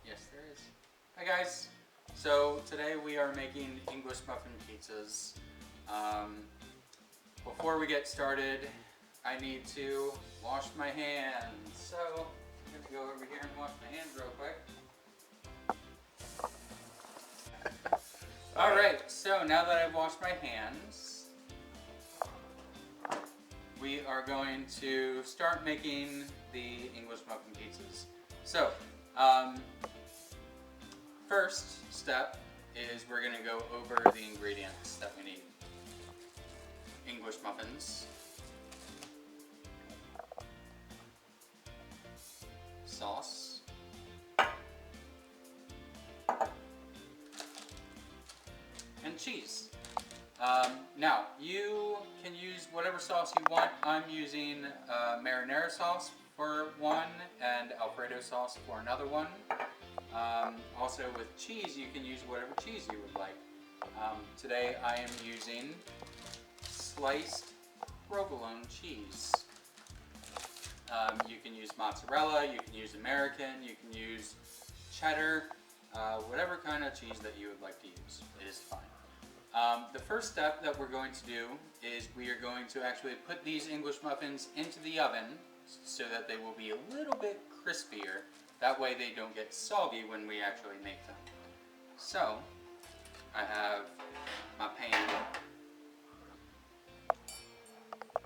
Yes, there is. Hi guys. So today we are making English muffin pizzas. Um, Before we get started, I need to wash my hands. So I'm gonna go over here and wash my hands real quick. All right. So now that I've washed my hands, we are going to start making the English muffin pizzas. So. Um, First step is we're going to go over the ingredients that we need. English muffins, sauce, and cheese. Now, you can use whatever sauce you want. I'm using marinara sauce for one and Alfredo sauce for another one. Also with cheese, you can use whatever cheese you would like. Today I am using sliced provolone cheese. You can use mozzarella, you can use American, you can use cheddar, whatever kind of cheese that you would like to use. It is fine. The first step that we're going to do is we are going to actually put these English muffins into the oven so that they will be a little bit crispier. That way they don't get soggy when we actually make them. So, I have my pan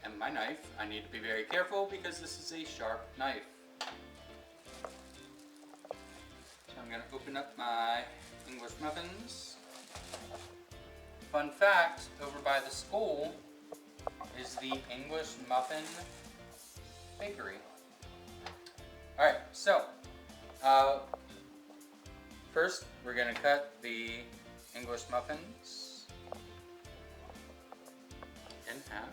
and my knife. I need to be very careful because this is a sharp knife. So I'm going to open up my English muffins. Fun fact, over by the school is the English Muffin Bakery. Alright, so first we're going to cut the English muffins in half.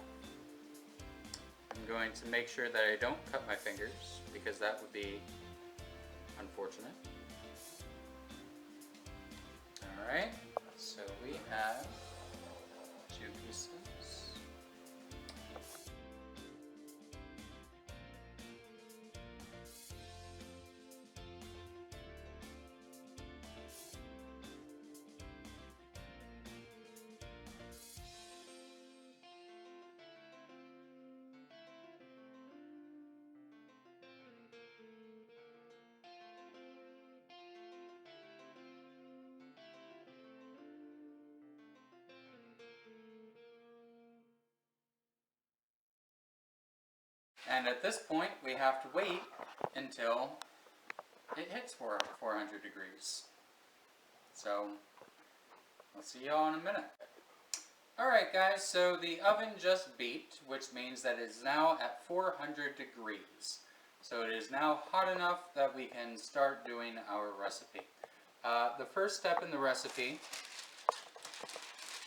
I'm going to make sure that I don't cut my fingers because that would be unfortunate. Alright, so we have 2 pieces. And at this point, we have to wait until it hits 400 degrees. So, I'll see y'all in a minute. Alright guys, so the oven just beeped, which means that it is now at 400 degrees. So it is now hot enough that we can start doing our recipe. The first step in the recipe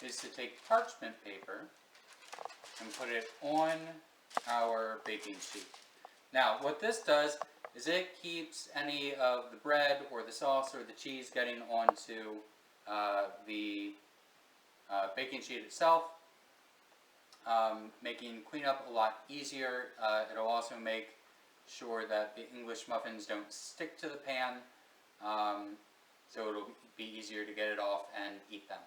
is to take parchment paper and put it on our baking sheet. Now, what this does is it keeps any of the bread or the sauce or the cheese getting onto the baking sheet itself, making cleanup a lot easier. It'll also make sure that the English muffins don't stick to the pan, so it'll be easier to get it off and eat them.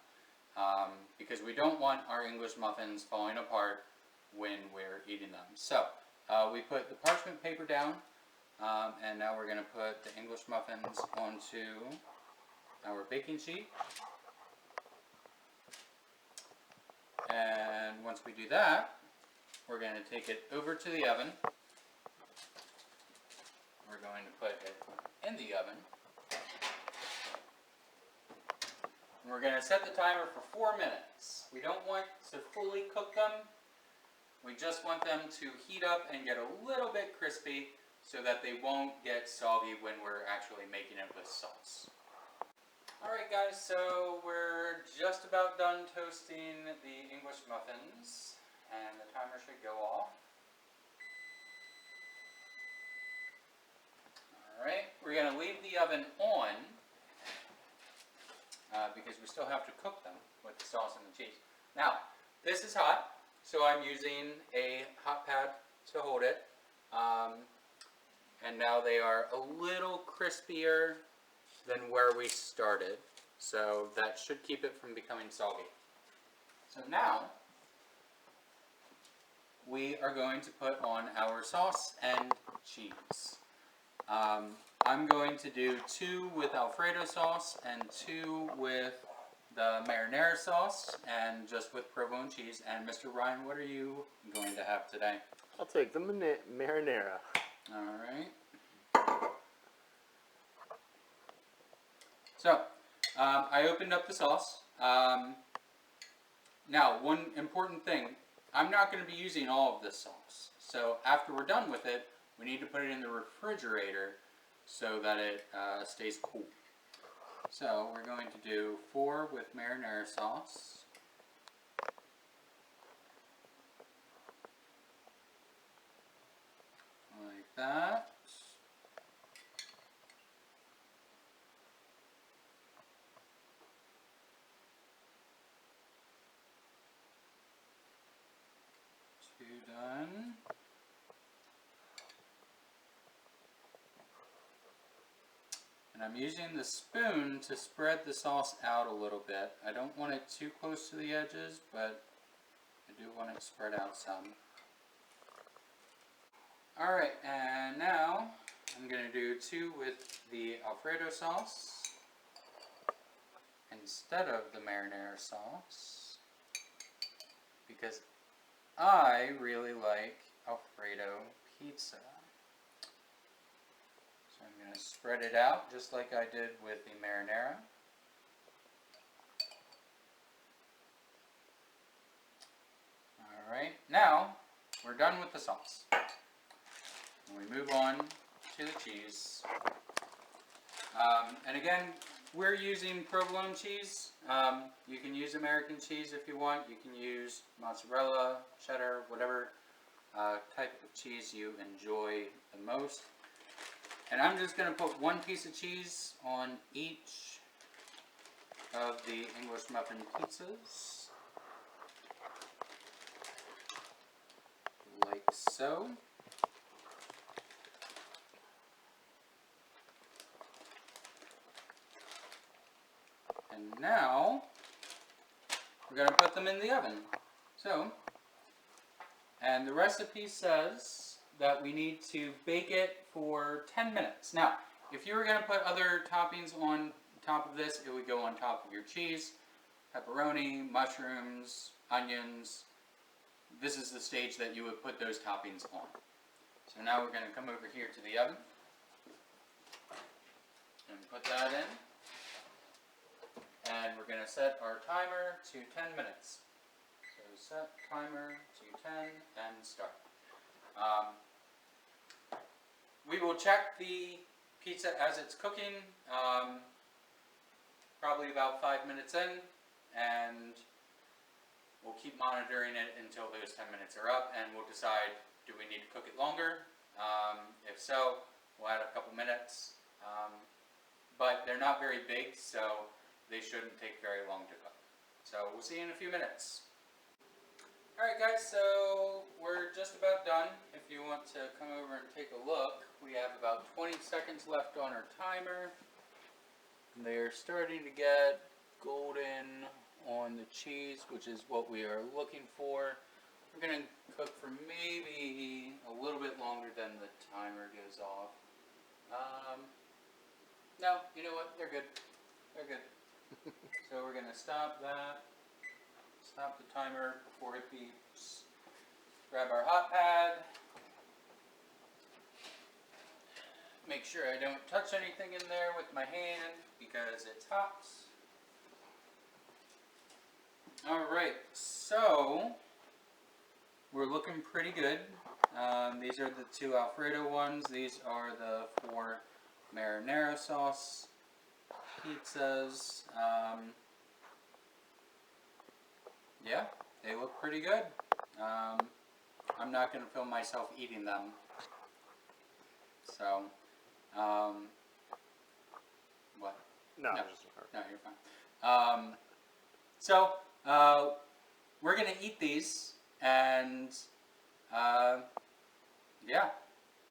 Because we don't want our English muffins falling apart when we're eating them. So, we put the parchment paper down, and now we're going to put the English muffins onto our baking sheet. And once we do that, we're going to take it over to the oven. We're going to put it in the oven. And we're going to set the timer for 4 minutes. We don't want to fully cook them. We just want them to heat up and get a little bit crispy so that they won't get soggy when we're actually making it with sauce. Alright guys, so we're just about done toasting the English muffins, and the timer should go off. Alright, we're going to leave the oven on because we still have to cook them with the sauce and the cheese. Now, this is hot, so I'm using a hot pad to hold it. And now they are a little crispier than where we started. So that should keep it from becoming soggy. So now we are going to put on our sauce and cheese. I'm going to do 2 with Alfredo sauce and 2 with the marinara sauce and just with provolone cheese. And Mr. Ryan, what are you going to have today? I'll take the marinara. All right. So, I opened up the sauce. Now, one important thing, I'm not going to be using all of this sauce. So after we're done with it, we need to put it in the refrigerator so that it stays cool. So we're going to do 4 with marinara sauce. Like that. Done. And I'm using the spoon to spread the sauce out a little bit. I don't want it too close to the edges, but I do want it spread out some. Alright, and now I'm going to do 2 with the Alfredo sauce instead of the marinara sauce, because I really like Alfredo pizza. So I'm going to spread it out just like I did with the marinara. Alright, now we're done with the sauce. And we move on to the cheese. And again, we're using provolone cheese. You can use American cheese if you want. You can use mozzarella, cheddar, whatever type of cheese you enjoy the most. And I'm just going to put 1 piece of cheese on each of the English muffin pizzas. Like so. And now we're going to put them in the oven. So, and the recipe says that we need to bake it for 10 minutes. Now, if you were going to put other toppings on top of this, it would go on top of your cheese, pepperoni, mushrooms, onions. This is the stage that you would put those toppings on. So now we're going to come over here to the oven and put that in. And we're going to set our timer to 10 minutes. So set timer to 10 and start. We will check the pizza as it's cooking, probably about 5 minutes in, and we'll keep monitoring it until those 10 minutes are up, and we'll decide, do we need to cook it longer? If so, we'll add a couple minutes. But they're not very big, so they shouldn't take very long to cook. So we'll see you in a few minutes. Alright guys, so we're just about done. If you want to come over and take a look, we have about 20 seconds left on our timer. They're starting to get golden on the cheese, which is what we are looking for. We're going to cook for maybe a little bit longer than the timer goes off. No, you know what? They're good. They're good. So we're going to stop that. Stop the timer before it beeps. Grab our hot pad. Make sure I don't touch anything in there with my hand because it's hot. Alright, so we're looking pretty good. These are the 2 Alfredo ones. These are the 4 marinara sauce pizzas. Yeah, they look pretty good. I'm not going to film myself eating them. So, what? No, No, you're fine. So, we're going to eat these, and yeah,